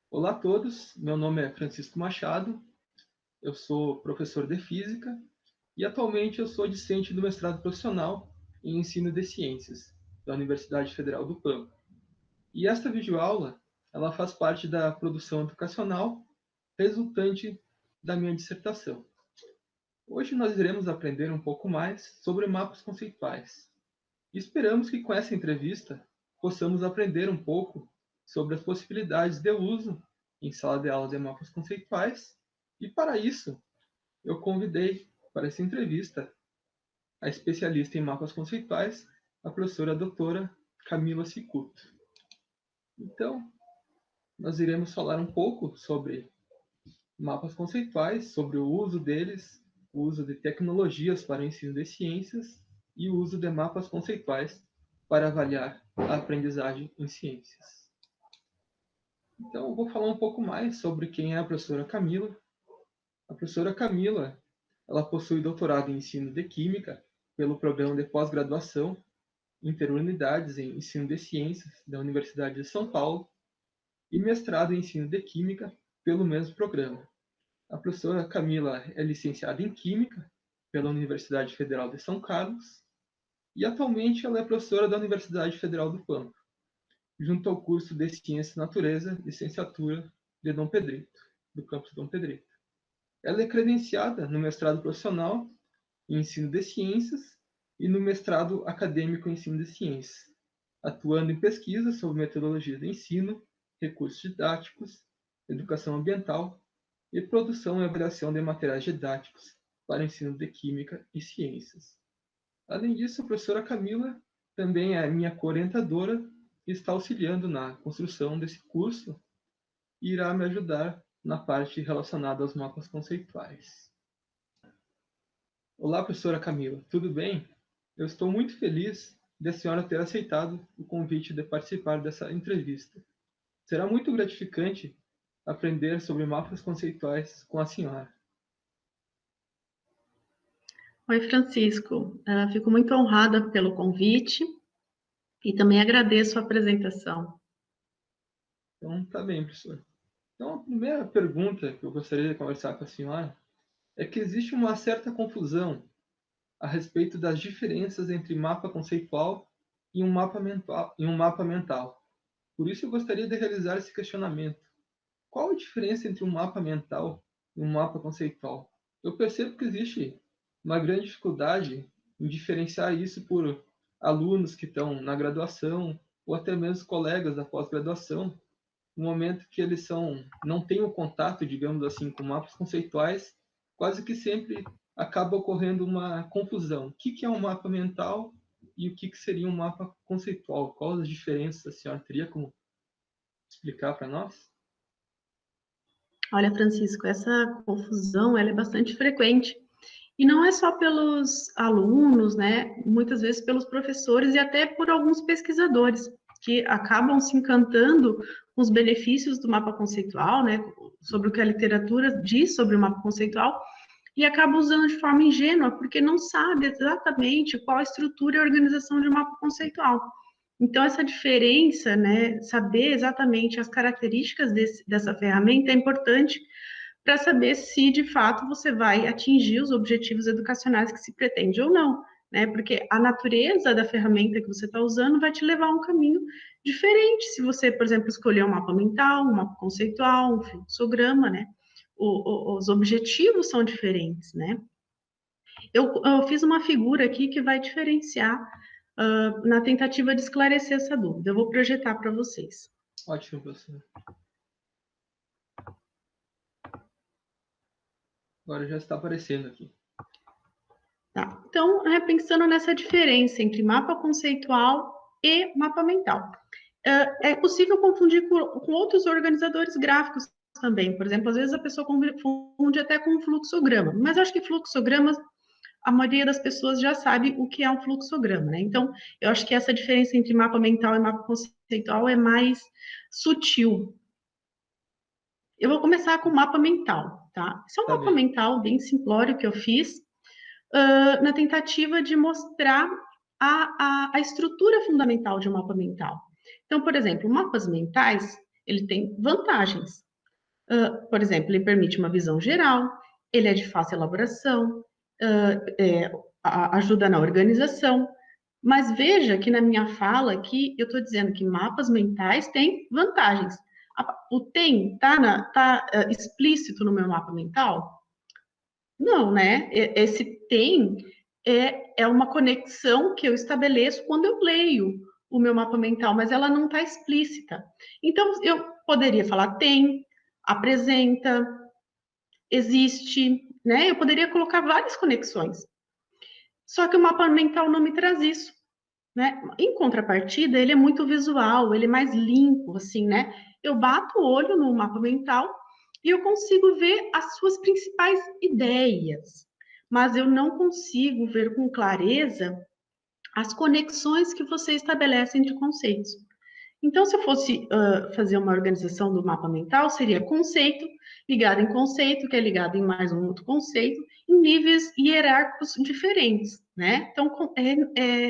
Olá a todos, meu nome é Francisco Machado, eu sou professor de Física e atualmente eu sou discente do mestrado profissional em Ensino de Ciências da Universidade Federal do Pampa. E esta videoaula, ela faz parte da produção educacional resultante da minha dissertação. Hoje nós iremos aprender um pouco mais sobre mapas conceituais. E esperamos que com essa entrevista possamos aprender um pouco sobre as possibilidades de uso em sala de aula de mapas conceituais, e para isso eu convidei para essa entrevista a especialista em mapas conceituais, a professora doutora Camila Cicuto. Então, nós iremos falar um pouco sobre mapas conceituais, sobre o uso deles, o uso de tecnologias para o ensino de ciências e o uso de mapas conceituais para avaliar a aprendizagem em ciências. Então, eu vou falar um pouco mais sobre quem é a professora Camila. A professora Camila, ela possui doutorado em ensino de Química pelo programa de pós-graduação Interunidades em Ensino de Ciências da Universidade de São Paulo e mestrado em ensino de Química pelo mesmo programa. A professora Camila é licenciada em Química pela Universidade Federal de São Carlos e atualmente ela é professora da Universidade Federal do Pampa, junto ao curso de Ciência e Natureza, licenciatura de Dom Pedrito, do campus Dom Pedrito. Ela é credenciada no mestrado profissional em Ensino de Ciências e no mestrado acadêmico em Ensino de Ciências, atuando em pesquisa sobre metodologia de ensino, recursos didáticos, educação ambiental e produção e avaliação de materiais didáticos para ensino de Química e Ciências. Além disso, a professora Camila também é minha co-orientadora e está auxiliando na construção desse curso e irá me ajudar na parte relacionada aos mapas conceituais. Olá, professora Camila, tudo bem? Eu estou muito feliz de a senhora ter aceitado o convite de participar dessa entrevista. Será muito gratificante aprender sobre mapas conceituais com a senhora. Oi, Francisco. Fico muito honrada pelo convite e também agradeço a apresentação. Então, tá bem, professor. Então, a primeira pergunta que eu gostaria de conversar com a senhora é que existe uma certa confusão a respeito das diferenças entre mapa conceitual e um mapa mental. Por isso, eu gostaria de realizar esse questionamento. Qual a diferença entre um mapa mental e um mapa conceitual? Eu percebo que existe uma grande dificuldade em diferenciar isso por alunos que estão na graduação ou até mesmo colegas da pós-graduação, no momento que eles não têm o contato, digamos assim, com mapas conceituais, quase que sempre acaba ocorrendo uma confusão. O que é um mapa mental e o que seria um mapa conceitual? Quais as diferenças a senhora teria como explicar para nós? Olha, Francisco, essa confusão ela é bastante frequente. E não é só pelos alunos, né? Muitas vezes pelos professores e até por alguns pesquisadores que acabam se encantando com os benefícios do mapa conceitual, né? Sobre o que a literatura diz sobre o mapa conceitual e acaba usando de forma ingênua porque não sabe exatamente qual a estrutura e a organização de um mapa conceitual. Então, essa diferença, né, saber exatamente as características dessa ferramenta é importante para saber se, de fato, você vai atingir os objetivos educacionais que se pretende ou não, né? Porque a natureza da ferramenta que você está usando vai te levar a um caminho diferente se você, por exemplo, escolher um mapa mental, um mapa conceitual, um fluxograma, né? Os objetivos são diferentes, né? Eu fiz uma figura aqui que vai diferenciar na tentativa de esclarecer essa dúvida. Eu vou projetar para vocês. Ótimo, professor. Agora já está aparecendo aqui. Tá. Então, pensando nessa diferença entre mapa conceitual e mapa mental. É possível confundir com outros organizadores gráficos também. Por exemplo, às vezes a pessoa confunde até com um fluxograma. Mas eu acho que fluxogramas, a maioria das pessoas já sabe o que é um fluxograma, né? Então, eu acho que essa diferença entre mapa mental e mapa conceitual é mais sutil. Eu vou começar com o mapa mental, tá? Esse é um Tá mapa bem. mental bem simplório que eu fiz, na tentativa de mostrar a estrutura fundamental de um mapa mental. Então, por exemplo, mapas mentais, ele tem vantagens. Por exemplo, ele permite uma visão geral, ele é de fácil elaboração, ajuda na organização, mas veja que na minha fala aqui, eu estou dizendo que mapas mentais têm vantagens. O tem está explícito no meu mapa mental? Não, né? Esse tem é uma conexão que eu estabeleço quando eu leio o meu mapa mental, mas ela não está explícita. Então, eu poderia falar tem, apresenta, existe, né? Eu poderia colocar várias conexões. Só que o mapa mental não me traz isso, né? Em contrapartida, ele é muito visual, ele é mais limpo, assim, né? Eu bato o olho no mapa mental e eu consigo ver as suas principais ideias, mas eu não consigo ver com clareza as conexões que você estabelece entre conceitos. Então, se eu fosse fazer uma organização do mapa mental, seria conceito ligado em conceito, que é ligado em mais um outro conceito, em níveis hierárquicos diferentes, né? Então,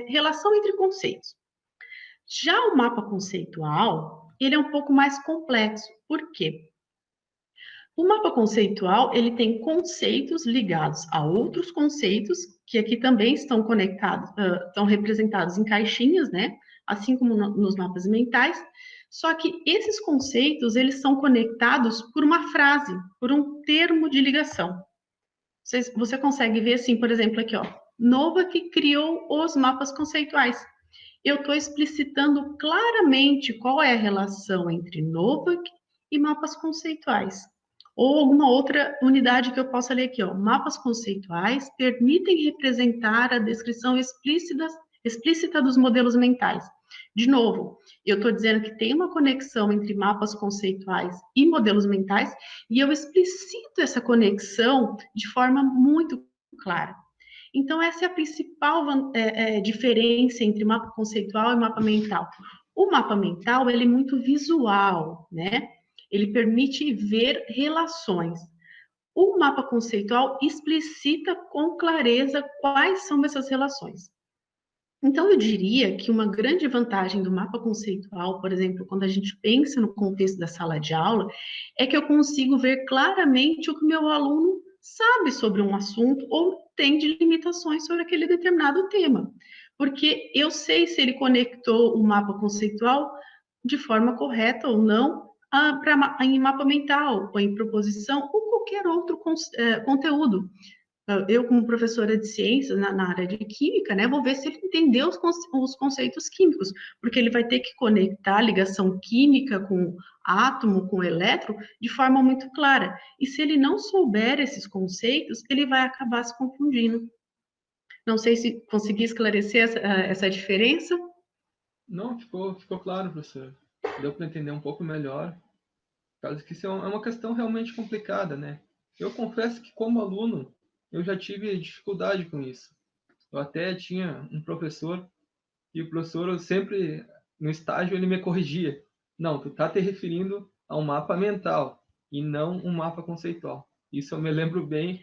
relação entre conceitos. Já o mapa conceitual, ele é um pouco mais complexo. Por quê? O mapa conceitual, ele tem conceitos ligados a outros conceitos, que aqui também estão conectados, estão representados em caixinhas, né? Assim como nos mapas mentais. Só que esses conceitos, eles são conectados por uma frase, por um termo de ligação. Você consegue ver assim, por exemplo, aqui, ó. Nova que criou os mapas conceituais. Eu estou explicitando claramente qual é a relação entre Novak e mapas conceituais. Ou alguma outra unidade que eu possa ler aqui, ó. Mapas conceituais permitem representar a descrição explícita dos modelos mentais. De novo, eu estou dizendo que tem uma conexão entre mapas conceituais e modelos mentais, e eu explicito essa conexão de forma muito clara. Então, essa é a principal diferença entre mapa conceitual e mapa mental. O mapa mental, ele é muito visual, né? Ele permite ver relações. O mapa conceitual explicita com clareza quais são essas relações. Então, eu diria que uma grande vantagem do mapa conceitual, por exemplo, quando a gente pensa no contexto da sala de aula, é que eu consigo ver claramente o que o meu aluno sabe sobre um assunto ou tem de limitações sobre aquele determinado tema. Porque eu sei se ele conectou o mapa conceitual de forma correta ou não em mapa mental, ou em proposição, ou qualquer outro conteúdo. Eu, como professora de ciências na área de química, né, vou ver se ele entendeu os conceitos químicos, porque ele vai ter que conectar a ligação química com átomo, com elétron, de forma muito clara. E se ele não souber esses conceitos, ele vai acabar se confundindo. Não sei se consegui esclarecer essa diferença. Não, ficou claro, professor. Deu para entender um pouco melhor. Caso que isso é uma questão realmente complicada, né? Eu confesso que, como aluno, eu já tive dificuldade com isso. Eu até tinha um professor, e o professor sempre, no estágio, ele me corrigia. Não, tu tá te referindo a um mapa mental, e não um mapa conceitual. Isso eu me lembro bem,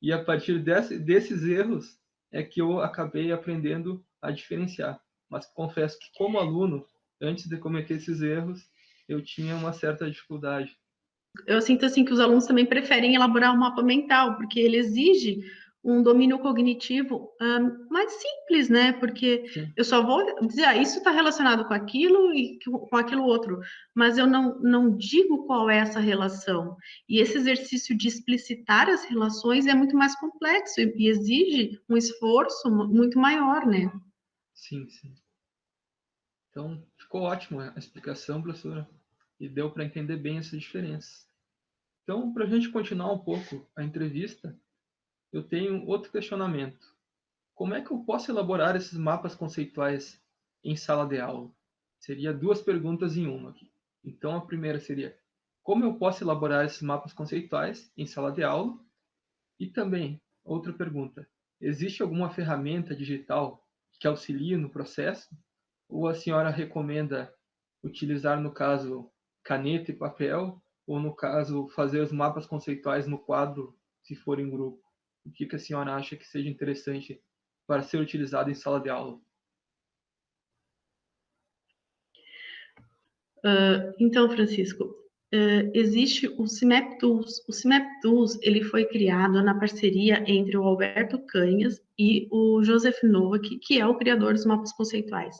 e a partir desses erros é que eu acabei aprendendo a diferenciar. Mas confesso que, como aluno, antes de cometer esses erros, eu tinha uma certa dificuldade. Eu sinto assim que os alunos também preferem elaborar um mapa mental, porque ele exige um domínio cognitivo mais simples, né? Porque Sim. eu só vou dizer, isso está relacionado com aquilo e com aquilo outro, mas eu não digo qual é essa relação. E esse exercício de explicitar as relações é muito mais complexo e exige um esforço muito maior, né? Sim, sim. Então, ficou ótimo a explicação, professora, e deu para entender bem essa diferença. Então, para a gente continuar um pouco a entrevista, eu tenho outro questionamento. Como é que eu posso elaborar esses mapas conceituais em sala de aula? Seria duas perguntas em uma aqui. Então, a primeira seria: como eu posso elaborar esses mapas conceituais em sala de aula? E também, outra pergunta: existe alguma ferramenta digital que auxilie no processo? Ou a senhora recomenda utilizar, no caso, caneta e papel, ou no caso, fazer os mapas conceituais no quadro, se for em grupo? O que a senhora acha que seja interessante para ser utilizado em sala de aula? Então, Francisco, existe o CIMAP Tools. O CIMAP Tools, ele foi criado na parceria entre o Alberto Canhas e o Joseph Novak, que é o criador dos mapas conceituais.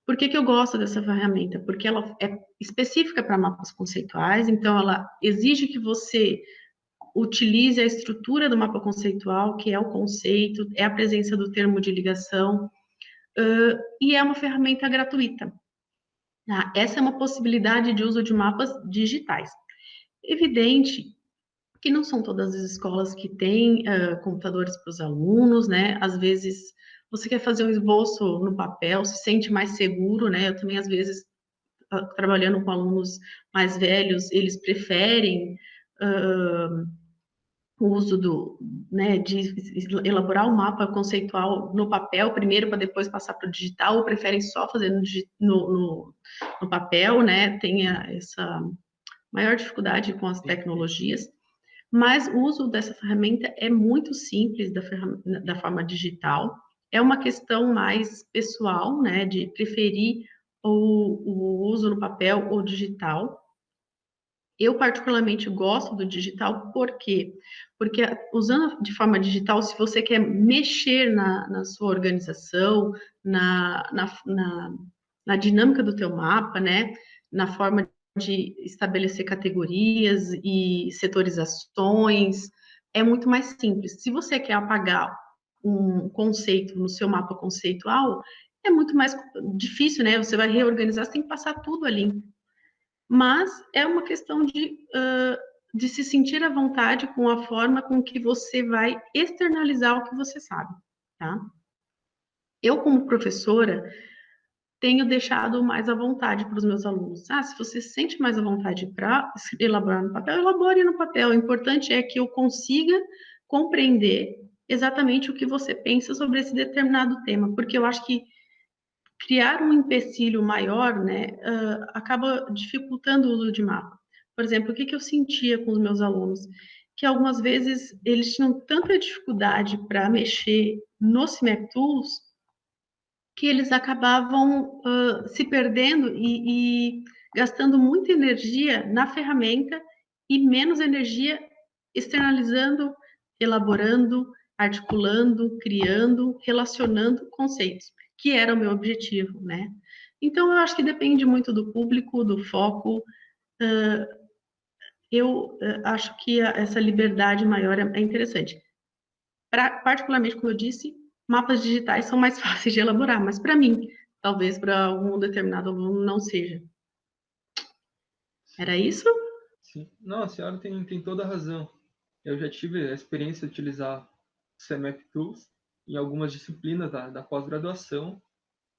Por que que eu gosto dessa ferramenta? Porque ela é específica para mapas conceituais, então ela exige que você utilize a estrutura do mapa conceitual, que é o conceito, é a presença do termo de ligação, e é uma ferramenta gratuita. Tá? Essa é uma possibilidade de uso de mapas digitais. Evidente que não são todas as escolas que têm computadores para os alunos, né? Às vezes você quer fazer um esboço no papel, se sente mais seguro, né? Eu também, às vezes, trabalhando com alunos mais velhos, eles preferem o uso né, de elaborar um mapa conceitual no papel primeiro para depois passar para o digital, ou preferem só fazer no papel, né? Tem essa maior dificuldade com as tecnologias, mas o uso dessa ferramenta é muito simples da forma digital. É uma questão mais pessoal, né, de preferir o uso no papel ou digital. Eu, particularmente, gosto do digital, por quê? Porque usando de forma digital, se você quer mexer na sua organização, na dinâmica do teu mapa, né? Na forma de estabelecer categorias e setorizações, é muito mais simples. Se você quer apagar um conceito no seu mapa conceitual, é muito mais difícil, né? Você vai reorganizar, você tem que passar tudo ali, mas é uma questão de se sentir à vontade com a forma com que você vai externalizar o que você sabe, tá? Eu, como professora, tenho deixado mais à vontade para os meus alunos. Ah, se você se sente mais à vontade para elaborar no papel, elabore no papel. O importante é que eu consiga compreender exatamente o que você pensa sobre esse determinado tema, porque eu acho que criar um empecilho maior, né, acaba dificultando o uso de mapa. Por exemplo, o que eu sentia com os meus alunos? Que algumas vezes eles tinham tanta dificuldade para mexer no CIMAP Tools que eles acabavam se perdendo e gastando muita energia na ferramenta e menos energia externalizando, elaborando, articulando, criando, relacionando conceitos, que era o meu objetivo, né? Então, eu acho que depende muito do público, do foco. Eu acho que essa liberdade maior é interessante. Particularmente, como eu disse, mapas digitais são mais fáceis de elaborar, mas para mim, talvez para algum determinado aluno não seja. Era isso? Sim. Não, a senhora tem toda a razão. Eu já tive a experiência de utilizar o CMAP Tools em algumas disciplinas da pós-graduação,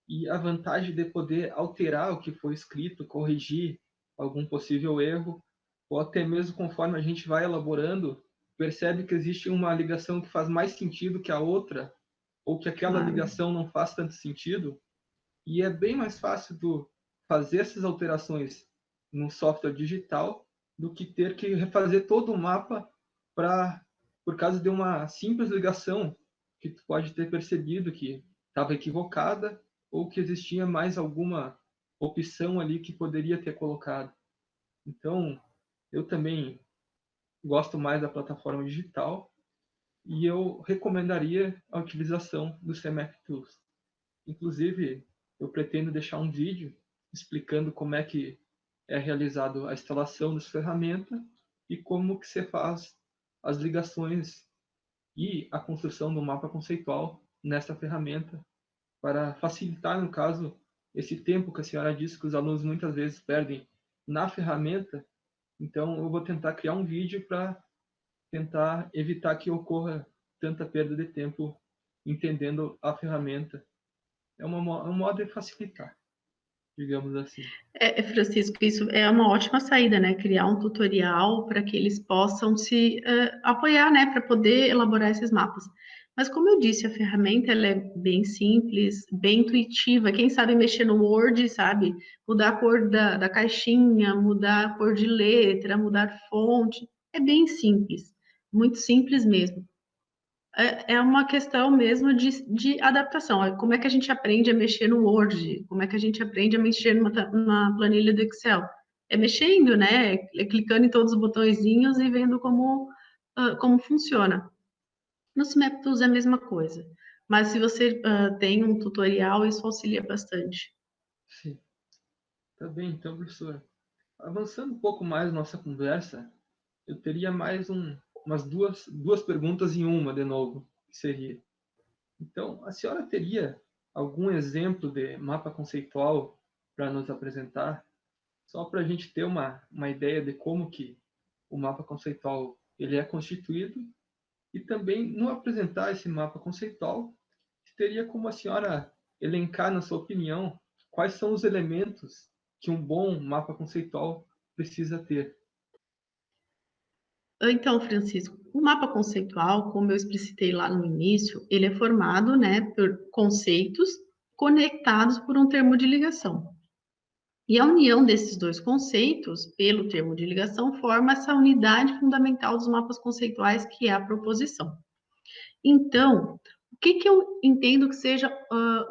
e a vantagem de poder alterar o que foi escrito, corrigir algum possível erro, ou até mesmo conforme a gente vai elaborando, percebe que existe uma ligação que faz mais sentido que a outra, ou que aquela Claro. ligação não faz tanto sentido, e é bem mais fácil fazer essas alterações num software digital do que ter que refazer todo o mapa por causa de uma simples ligação que tu pode ter percebido que estava equivocada ou que existia mais alguma opção ali que poderia ter colocado. Então, eu também gosto mais da plataforma digital e eu recomendaria a utilização do CMF Tools. Inclusive, eu pretendo deixar um vídeo explicando como é que é realizado a instalação dessa ferramenta e como que se faz as ligações e a construção do mapa conceitual nessa ferramenta para facilitar, no caso, esse tempo que a senhora disse que os alunos muitas vezes perdem na ferramenta. Então, eu vou tentar criar um vídeo para tentar evitar que ocorra tanta perda de tempo entendendo a ferramenta. É um modo de facilitar, digamos assim. Francisco, isso é uma ótima saída, né? Criar um tutorial para que eles possam se apoiar, né? Para poder elaborar esses mapas. Mas como eu disse, a ferramenta ela é bem simples, bem intuitiva. Quem sabe mexer no Word, sabe? Mudar a cor da caixinha, mudar a cor de letra, mudar fonte. É bem simples, muito simples mesmo. é uma questão mesmo de adaptação. Como é que a gente aprende a mexer no Word? Como é que a gente aprende a mexer numa planilha do Excel? É mexendo, né? É clicando em todos os botõezinhos e vendo como funciona. No CIMAP-TOOLS é a mesma coisa. Mas se você tem um tutorial, isso auxilia bastante. Sim. Tá bem, então, professora. Avançando um pouco mais nossa conversa, eu teria mais umas duas perguntas em uma, de novo, que seria. Então, a senhora teria algum exemplo de mapa conceitual para nos apresentar? Só para a gente ter uma ideia de como que o mapa conceitual ele é constituído e também no apresentar esse mapa conceitual, teria como a senhora elencar, na sua opinião, quais são os elementos que um bom mapa conceitual precisa ter? Então, Francisco, o mapa conceitual, como eu explicitei lá no início, ele é formado, né, por conceitos conectados por um termo de ligação. E a união desses dois conceitos, pelo termo de ligação, forma essa unidade fundamental dos mapas conceituais, que é a proposição. Então, o que eu entendo que seja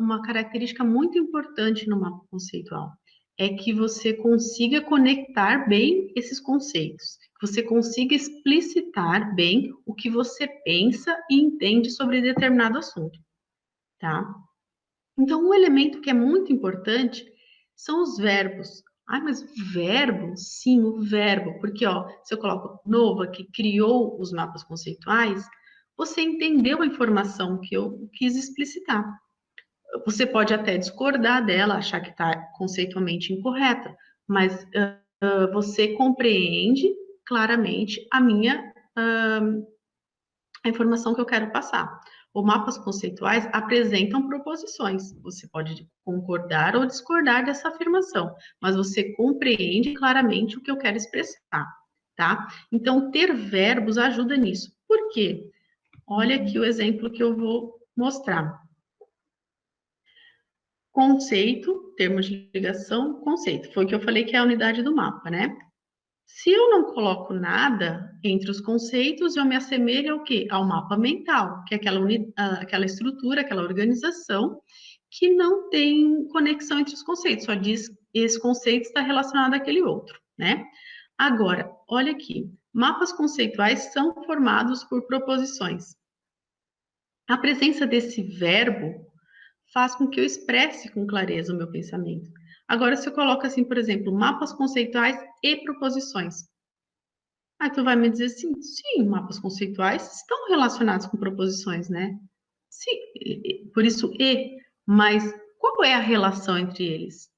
uma característica muito importante no mapa conceitual? É que você consiga conectar bem esses conceitos, que você consiga explicitar bem o que você pensa e entende sobre determinado assunto, tá? Então, um elemento que é muito importante são os verbos. Ah, mas verbo? Sim, o verbo. Porque, ó, se eu coloco Nova, que criou os mapas conceituais, você entendeu a informação que eu quis explicitar. Você pode até discordar dela, achar que está conceitualmente incorreta, mas você compreende claramente a informação que eu quero passar. Os mapas conceituais apresentam proposições. Você pode concordar ou discordar dessa afirmação, mas você compreende claramente o que eu quero expressar, tá? Então, ter verbos ajuda nisso. Por quê? Olha aqui o exemplo que eu vou mostrar. Conceito, termos de ligação, conceito. Foi o que eu falei que é a unidade do mapa, né? Se eu não coloco nada entre os conceitos, eu me assemelho ao quê? Ao mapa mental, que é aquela estrutura, aquela organização que não tem conexão entre os conceitos, só diz esse conceito está relacionado àquele outro, né? Agora, olha aqui, mapas conceituais são formados por proposições. A presença desse verbo faz com que eu expresse com clareza o meu pensamento. Agora, se eu coloco assim, por exemplo, mapas conceituais e proposições, aí tu vai me dizer assim, sim, mapas conceituais estão relacionados com proposições, né? Sim, por isso mas qual é a relação entre eles?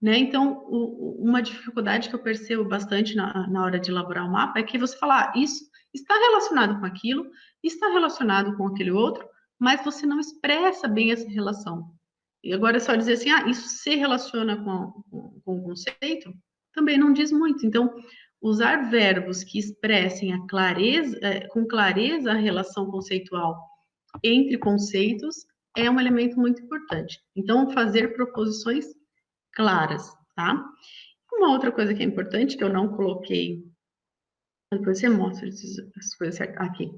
Né? Então, uma dificuldade que eu percebo bastante na hora de elaborar o mapa é que você fala, isso está relacionado com aquilo, está relacionado com aquele outro, mas você não expressa bem essa relação. E agora é só dizer assim, isso se relaciona com o conceito, também não diz muito. Então, usar verbos que expressem com clareza a relação conceitual entre conceitos é um elemento muito importante. Então, fazer proposições claras, tá? Uma outra coisa que é importante, que eu não coloquei, depois você mostra as coisas aqui,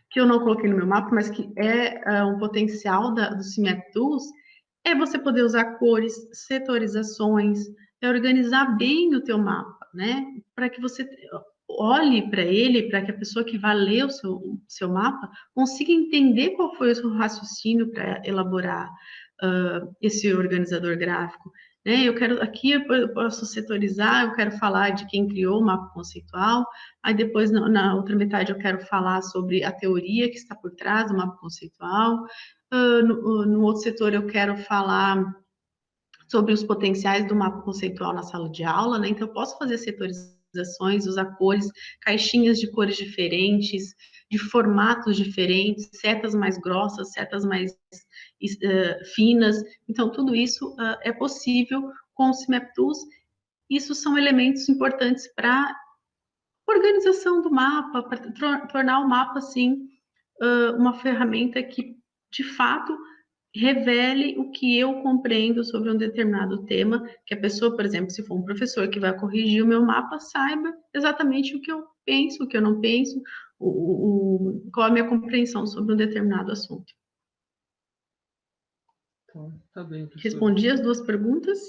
que eu não coloquei no meu mapa, mas que é um potencial do CIMAP Tools, é você poder usar cores, setorizações, organizar bem o teu mapa, né? Para que você olhe para ele, para que a pessoa que vai ler o seu mapa consiga entender qual foi o seu raciocínio para elaborar esse organizador gráfico. Né? Aqui eu posso setorizar, eu quero falar de quem criou o mapa conceitual, aí depois na outra metade eu quero falar sobre a teoria que está por trás do mapa conceitual, no outro setor eu quero falar sobre os potenciais do mapa conceitual na sala de aula, né? Então eu posso fazer setorizações, usar cores, caixinhas de cores diferentes, de formatos diferentes, setas mais grossas, setas mais finas. Então, tudo isso é possível com o CIMAP Tools. Isso são elementos importantes para organização do mapa, para tornar o mapa, assim, uma ferramenta que, de fato, revele o que eu compreendo sobre um determinado tema, que a pessoa, por exemplo, se for um professor que vai corrigir o meu mapa, saiba exatamente o que eu penso, o que eu não penso, qual a minha compreensão sobre um determinado assunto. Então, tá bem, professor. Respondi as duas perguntas?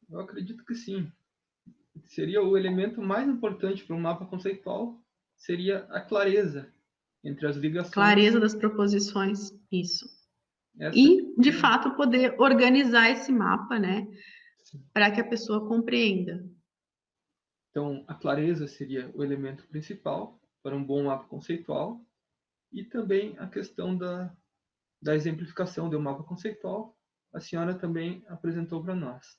Eu acredito que sim. Seria o elemento mais importante para um mapa conceitual, seria a clareza entre as ligações. Clareza das proposições, isso. Essa E, de fato, poder organizar esse mapa, né, para que a pessoa compreenda. Então, a clareza seria o elemento principal para um bom mapa conceitual, e também a questão da exemplificação do mapa conceitual, a senhora também apresentou para nós.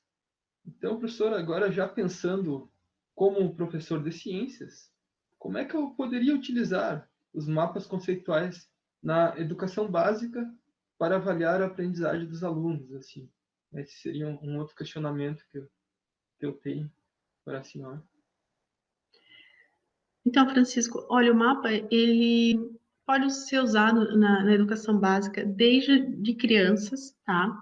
Então, professor, agora já pensando como professor de ciências, como é que eu poderia utilizar os mapas conceituais na educação básica para avaliar a aprendizagem dos alunos? Assim, esse seria um outro questionamento que eu tenho para a senhora. Então, Francisco, olha, o mapa, ele pode ser usado na educação básica desde de crianças, tá?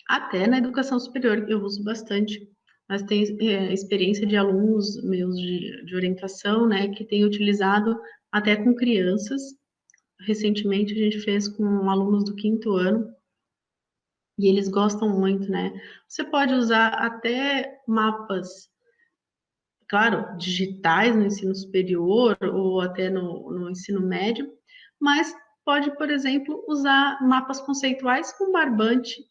Até na educação superior, eu uso bastante. Mas tem experiência de alunos meus de orientação, né, que tem utilizado até com crianças. Recentemente, a gente fez com alunos do 5º ano, e eles gostam muito, né? Você pode usar até mapas, claro, digitais no ensino superior ou até no ensino médio, mas pode, por exemplo, usar mapas conceituais com barbante,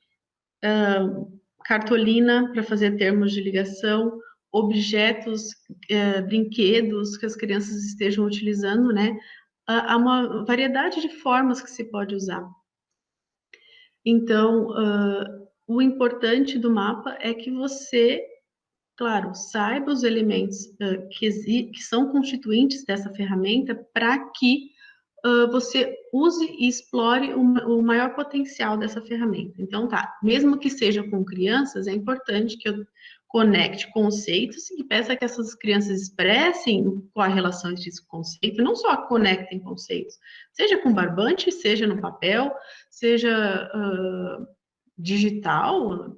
cartolina para fazer termos de ligação, objetos, brinquedos que as crianças estejam utilizando, né? Há uma variedade de formas que se pode usar. Então, o importante do mapa é que você, claro, saiba os elementos que são constituintes dessa ferramenta para que você use e explore o maior potencial dessa ferramenta. Então, tá, mesmo que seja com crianças, é importante que eu conecte conceitos e peça que essas crianças expressem qual a relação desse conceito, não só conectem conceitos, seja com barbante, seja no papel, seja digital,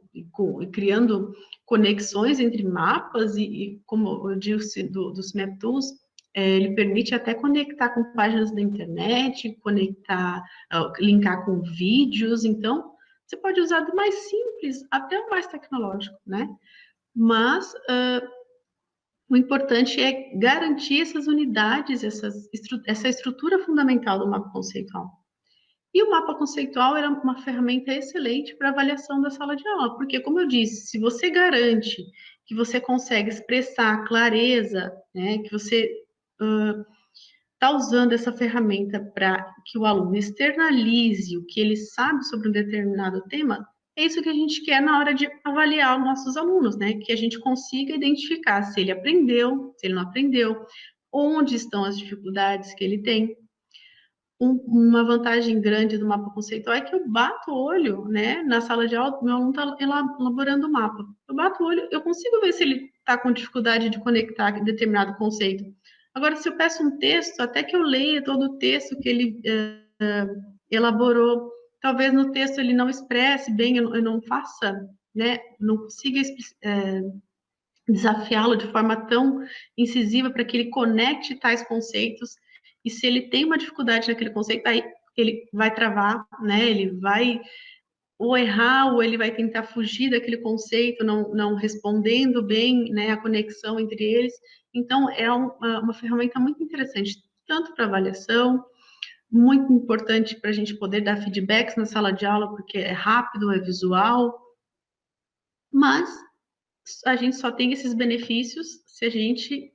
criando conexões entre mapas e como eu disse, dos MapTools, ele permite até conectar com páginas da internet, linkar com vídeos, então você pode usar do mais simples até o mais tecnológico, né? Mas o importante é garantir essas unidades, essa estrutura fundamental do mapa conceitual. E o mapa conceitual era uma ferramenta excelente para avaliação da sala de aula, porque, como eu disse, se você garante que você consegue expressar clareza, né, que você está usando essa ferramenta para que o aluno externalize o que ele sabe sobre um determinado tema, é isso que a gente quer na hora de avaliar os nossos alunos, né? Que a gente consiga identificar se ele aprendeu, se ele não aprendeu, onde estão as dificuldades que ele tem. Uma vantagem grande do mapa conceitual é que eu bato o olho, né? Na sala de aula, meu aluno está elaborando o mapa. Eu bato o olho, eu consigo ver se ele está com dificuldade de conectar determinado conceito. Agora, se eu peço um texto, até que eu leia todo o texto que ele elaborou, talvez no texto ele não expresse bem, eu não faça, né? Não consiga desafiá-lo de forma tão incisiva para que ele conecte tais conceitos. E se ele tem uma dificuldade naquele conceito, aí ele vai travar, né? Ele vai ou errar, ou ele vai tentar fugir daquele conceito, não respondendo bem, né, a conexão entre eles. Então, é uma ferramenta muito interessante, tanto para avaliação, muito importante para a gente poder dar feedbacks na sala de aula, porque é rápido, é visual, mas a gente só tem esses benefícios se a gente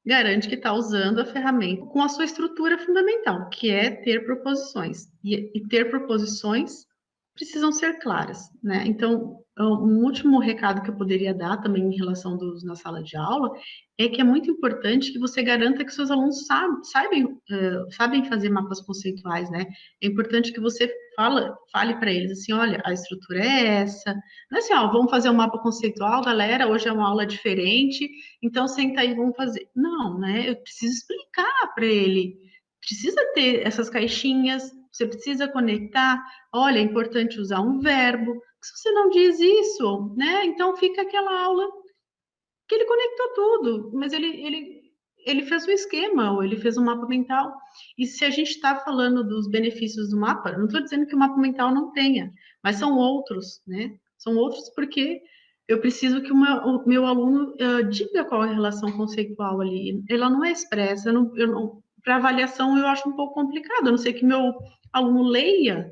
garante que está usando a ferramenta com a sua estrutura fundamental, que é ter proposições. E ter proposições precisam ser claras, né? Então, um último recado que eu poderia dar também em relação do uso na sala de aula é que é muito importante que você garanta que seus alunos sabem fazer mapas conceituais, né? É importante que você fale para eles assim, olha, a estrutura é essa, não é assim, ó, vamos fazer um mapa conceitual, galera, hoje é uma aula diferente, então senta aí, vamos fazer. Não, né? Eu preciso explicar para ele, precisa ter essas caixinhas, você precisa conectar, olha, é importante usar um verbo, se você não diz isso, né, então fica aquela aula que ele conectou tudo, mas ele ele fez um esquema, ou ele fez um mapa mental. E se a gente está falando dos benefícios do mapa, não estou dizendo que o mapa mental não tenha, mas são outros, né? São outros porque eu preciso que o meu aluno diga qual é a relação conceitual ali. Ela não é expressa, para avaliação eu acho um pouco complicado, a não ser que meu aluno leia,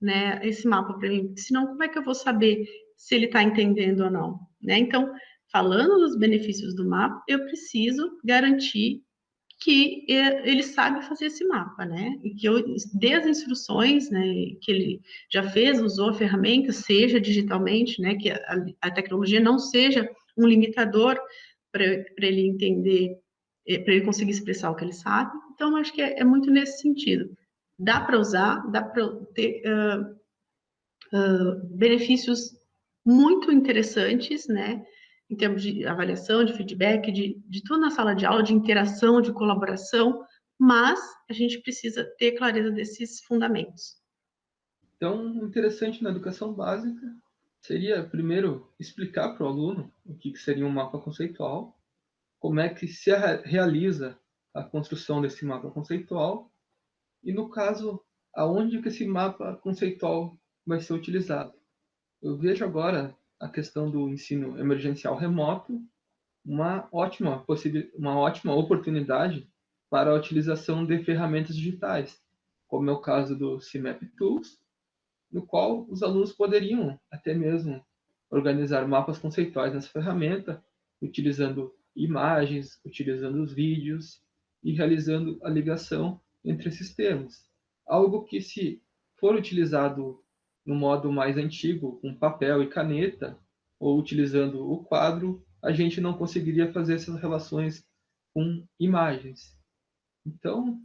né, esse mapa para mim, porque senão como é que eu vou saber se ele está entendendo ou não, né? Então, falando dos benefícios do mapa, eu preciso garantir que ele sabe fazer esse mapa, né? E que eu dê as instruções, né? Que ele já fez, usou a ferramenta, seja digitalmente, né? Que a tecnologia não seja um limitador para ele entender, para ele conseguir expressar o que ele sabe. Então, acho que é muito nesse sentido. Dá para usar, dá para ter benefícios muito interessantes, né? Em termos de avaliação, de feedback, de tudo na sala de aula, de interação, de colaboração, mas a gente precisa ter clareza desses fundamentos. Então, o interessante na educação básica seria, primeiro, explicar para o aluno o que seria um mapa conceitual, como é que se realiza a construção desse mapa conceitual e, no caso, aonde que esse mapa conceitual vai ser utilizado. Eu vejo agora a questão do ensino emergencial remoto uma ótima oportunidade para a utilização de ferramentas digitais, como é o caso do CIMAP Tools, no qual os alunos poderiam até mesmo organizar mapas conceituais nessa ferramenta, utilizando imagens, utilizando os vídeos e realizando a ligação entre esses termos. Algo que, se for utilizado no modo mais antigo, com papel e caneta, ou utilizando o quadro, a gente não conseguiria fazer essas relações com imagens. Então,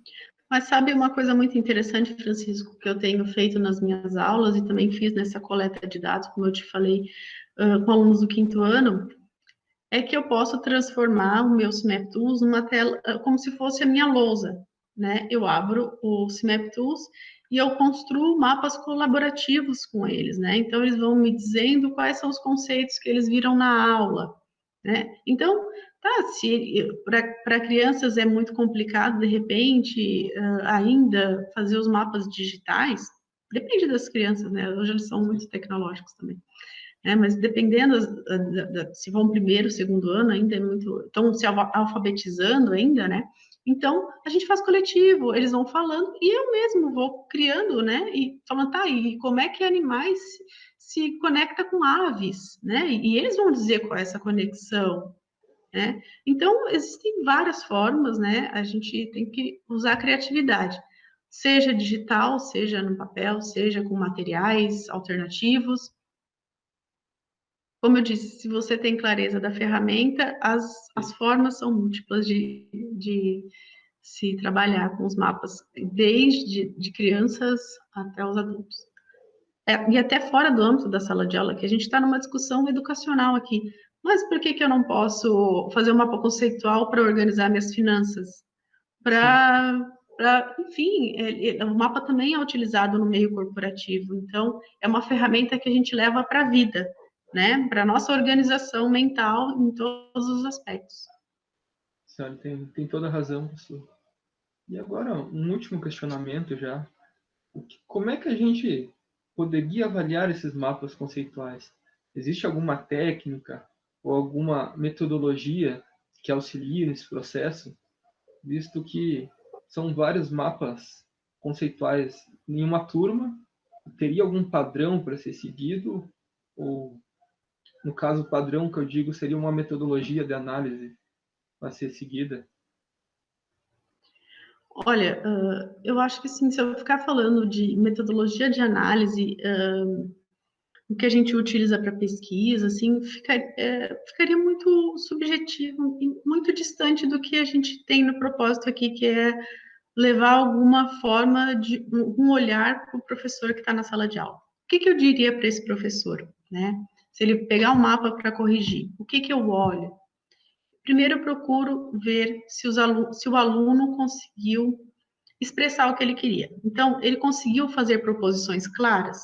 Mas sabe uma coisa muito interessante, Francisco, que eu tenho feito nas minhas aulas e também fiz nessa coleta de dados, como eu te falei, com alunos do quinto ano, é que eu posso transformar o meu CIMAP Tools numa tela, como se fosse a minha lousa, né? Eu abro o CIMAP Tools e eu construo mapas colaborativos com eles, né? Então, eles vão me dizendo quais são os conceitos que eles viram na aula, né? Então, tá, se para crianças é muito complicado, de repente, ainda fazer os mapas digitais, depende das crianças, né? Hoje eles são muito tecnológicos também. Mas dependendo se vão primeiro, segundo ano, ainda é muito, estão se alfabetizando ainda, né? Então, a gente faz coletivo, eles vão falando e eu mesmo vou criando, né? E falando, tá, e como é que animais se conecta com aves, né? E eles vão dizer qual é essa conexão, né? Então, existem várias formas, né? A gente tem que usar a criatividade, seja digital, seja no papel, seja com materiais alternativos. Como eu disse, se você tem clareza da ferramenta, as formas são múltiplas de se trabalhar com os mapas, desde de crianças até os adultos. E até fora do âmbito da sala de aula, que a gente está numa discussão educacional aqui. Mas por que eu não posso fazer um mapa conceitual para organizar minhas finanças? Enfim, o mapa também é utilizado no meio corporativo, então é uma ferramenta que a gente leva para a vida, né? Para a nossa organização mental em todos os aspectos. senhora tem toda a razão, professor. E agora, um último questionamento já. Como é que a gente poderia avaliar esses mapas conceituais? Existe alguma técnica ou alguma metodologia que auxilie nesse processo, visto que são vários mapas conceituais em uma turma? Teria algum padrão para ser seguido? Ou, no caso, o padrão que eu digo seria uma metodologia de análise a ser seguida? Olha, eu acho que sim, se eu ficar falando de metodologia de análise, o que a gente utiliza para pesquisa, assim, ficaria muito subjetivo e muito distante do que a gente tem no propósito aqui, que é levar alguma forma de um olhar para o professor que está na sala de aula. O que eu diria para esse professor, né? Se ele pegar um mapa para corrigir, o que eu olho? Primeiro eu procuro ver se o aluno conseguiu expressar o que ele queria. Então, ele conseguiu fazer proposições claras?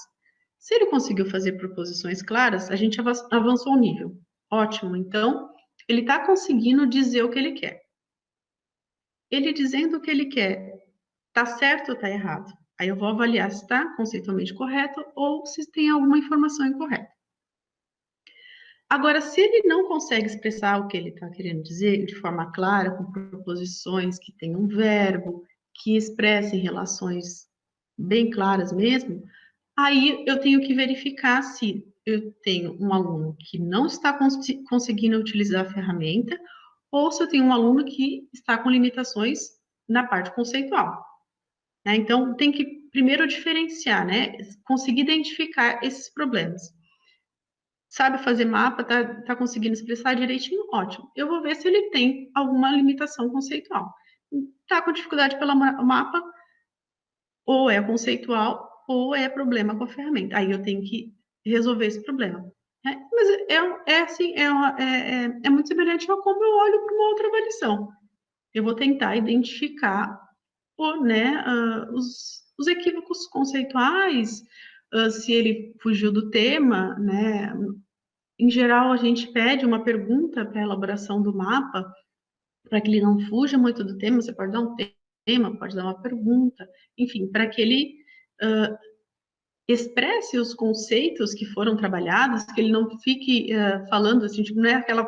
Se ele conseguiu fazer proposições claras, a gente avançou o nível. Ótimo. Então, ele está conseguindo dizer o que ele quer. ele dizendo o que ele quer, está certo ou está errado? Aí eu vou avaliar se está conceitualmente correto ou se tem alguma informação incorreta. Agora, se ele não consegue expressar o que ele está querendo dizer de forma clara, com proposições que tenham um verbo, que expressem relações bem claras mesmo, aí eu tenho que verificar se eu tenho um aluno que não está conseguindo utilizar a ferramenta ou se eu tenho um aluno que está com limitações na parte conceitual, né? Então, tem que primeiro diferenciar, né? Conseguir identificar esses problemas. Sabe fazer mapa, tá conseguindo expressar direitinho, ótimo. Eu vou ver se ele tem alguma limitação conceitual. Tá com dificuldade pelo mapa, ou é conceitual, ou é problema com a ferramenta. Aí eu tenho que resolver esse problema, né? Mas assim, é muito semelhante a como eu olho para uma outra avaliação. Eu vou tentar identificar né, os equívocos conceituais, se ele fugiu do tema, né? Em geral, a gente pede uma pergunta para a elaboração do mapa, para que ele não fuja muito do tema. Você pode dar um tema, pode dar uma pergunta, enfim, para que ele expresse os conceitos que foram trabalhados, que ele não fique falando assim, tipo, não é aquela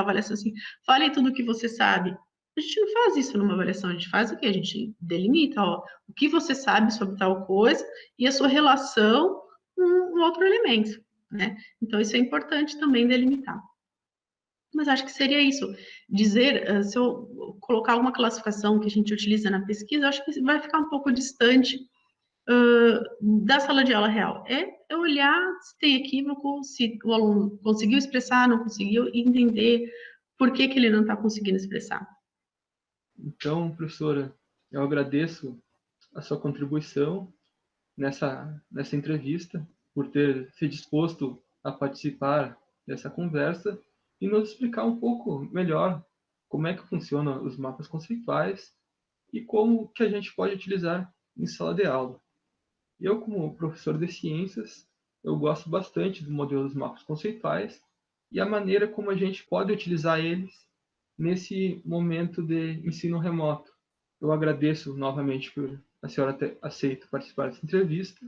avaliação assim, fale tudo o que você sabe. A gente não faz isso numa avaliação, a gente faz o quê? A gente delimita, ó, o que você sabe sobre tal coisa e a sua relação com um outro elemento, né? Então, isso é importante também delimitar. Mas acho que seria isso. Dizer, se eu colocar alguma classificação que a gente utiliza na pesquisa, acho que vai ficar um pouco distante da sala de aula real. É olhar se tem equívoco, se o aluno conseguiu expressar, não conseguiu, e entender por que ele não está conseguindo expressar. Então, professora, eu agradeço a sua contribuição nessa entrevista, por ter se disposto a participar dessa conversa e nos explicar um pouco melhor como é que funcionam os mapas conceituais e como que a gente pode utilizar em sala de aula. Eu, como professor de ciências, eu gosto bastante do modelo dos mapas conceituais e a maneira como a gente pode utilizar eles nesse momento de ensino remoto. Eu agradeço novamente por a senhora ter aceito participar dessa entrevista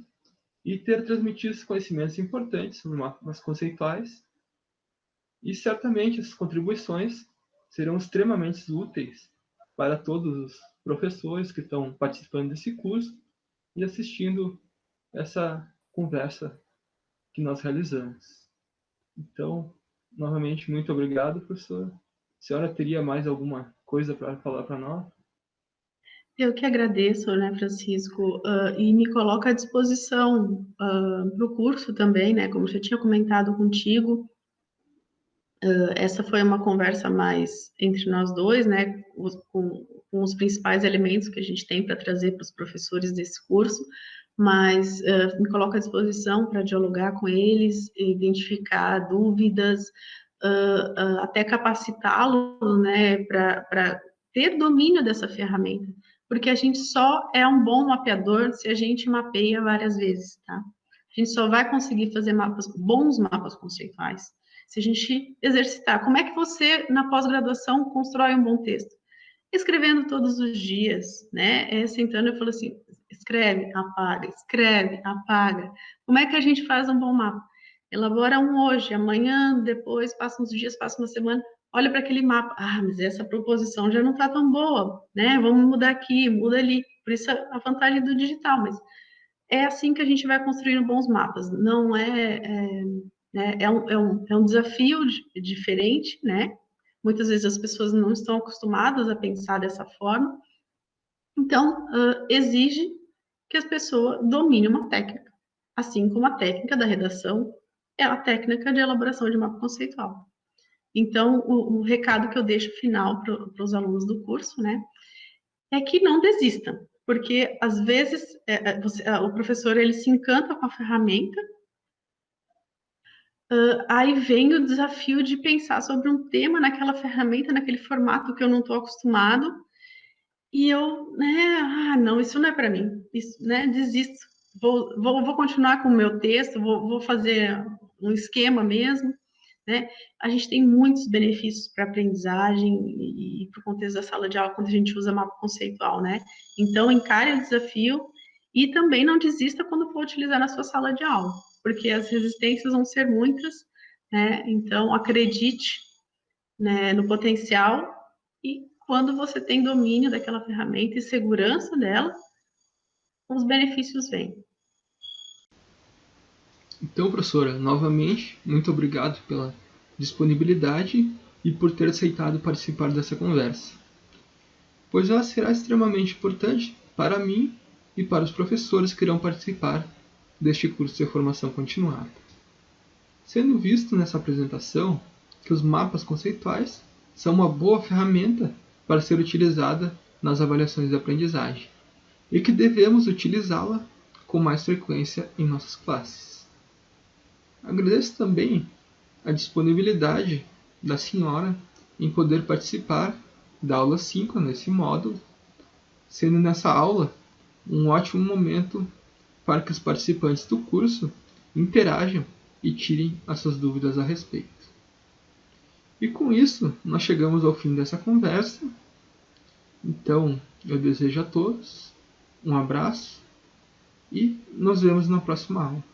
e ter transmitido esses conhecimentos importantes sobre mapas conceituais. E certamente essas contribuições serão extremamente úteis para todos os professores que estão participando desse curso e assistindo essa conversa que nós realizamos. Então, novamente, muito obrigado, professor. A senhora teria mais alguma coisa para falar para nós? Eu que agradeço, né, Francisco, e me coloco à disposição para o curso também, né, como já tinha comentado contigo. Essa foi uma conversa mais entre nós dois, né, com os principais elementos que a gente tem para trazer para os professores desse curso, mas me coloco à disposição para dialogar com eles, identificar dúvidas, até capacitá-los, né, para ter domínio dessa ferramenta, porque a gente só é um bom mapeador se a gente mapeia várias vezes, tá? A gente só vai conseguir fazer bons mapas conceituais se a gente exercitar. Como é que você, na pós-graduação, constrói um bom texto? Escrevendo todos os dias, né? Sentando eu falo assim, escreve, apaga. Como é que a gente faz um bom mapa? Elabora um hoje, amanhã, depois, passa uns dias, passa uma semana, olha para aquele mapa. Ah, mas essa proposição já não está tão boa, né? Vamos mudar aqui, muda ali. Por isso a vantagem do digital, mas é assim que a gente vai construindo bons mapas. Não né, é um desafio diferente, né? Muitas vezes as pessoas não estão acostumadas a pensar dessa forma. Então, exige que as pessoas dominem uma técnica, assim como a técnica da redação é a técnica de elaboração de mapa conceitual. Então, o recado que eu deixo final para os alunos do curso, né, é que não desistam, porque às vezes o professor ele se encanta com a ferramenta, aí vem o desafio de pensar sobre um tema naquela ferramenta, naquele formato que eu não estou acostumado, e eu, né, não, isso não é para mim, isso, né, desisto, vou continuar com o meu texto, vou fazer um esquema mesmo, né? A gente tem muitos benefícios para a aprendizagem e para o contexto da sala de aula quando a gente usa mapa conceitual, né? Então, encare o desafio e também não desista quando for utilizar na sua sala de aula, porque as resistências vão ser muitas, né? Então, acredite, né, no potencial e quando você tem domínio daquela ferramenta e segurança dela, os benefícios vêm. Então, professora, novamente, muito obrigado pela disponibilidade e por ter aceitado participar dessa conversa, pois ela será extremamente importante para mim e para os professores que irão participar deste curso de formação continuada. Sendo visto nessa apresentação que os mapas conceituais são uma boa ferramenta para ser utilizada nas avaliações de aprendizagem e que devemos utilizá-la com mais frequência em nossas classes. Agradeço também a disponibilidade da senhora em poder participar da aula 5 nesse módulo, sendo nessa aula um ótimo momento para que os participantes do curso interajam e tirem as suas dúvidas a respeito. E com isso, nós chegamos ao fim dessa conversa. Então, eu desejo a todos um abraço e nos vemos na próxima aula.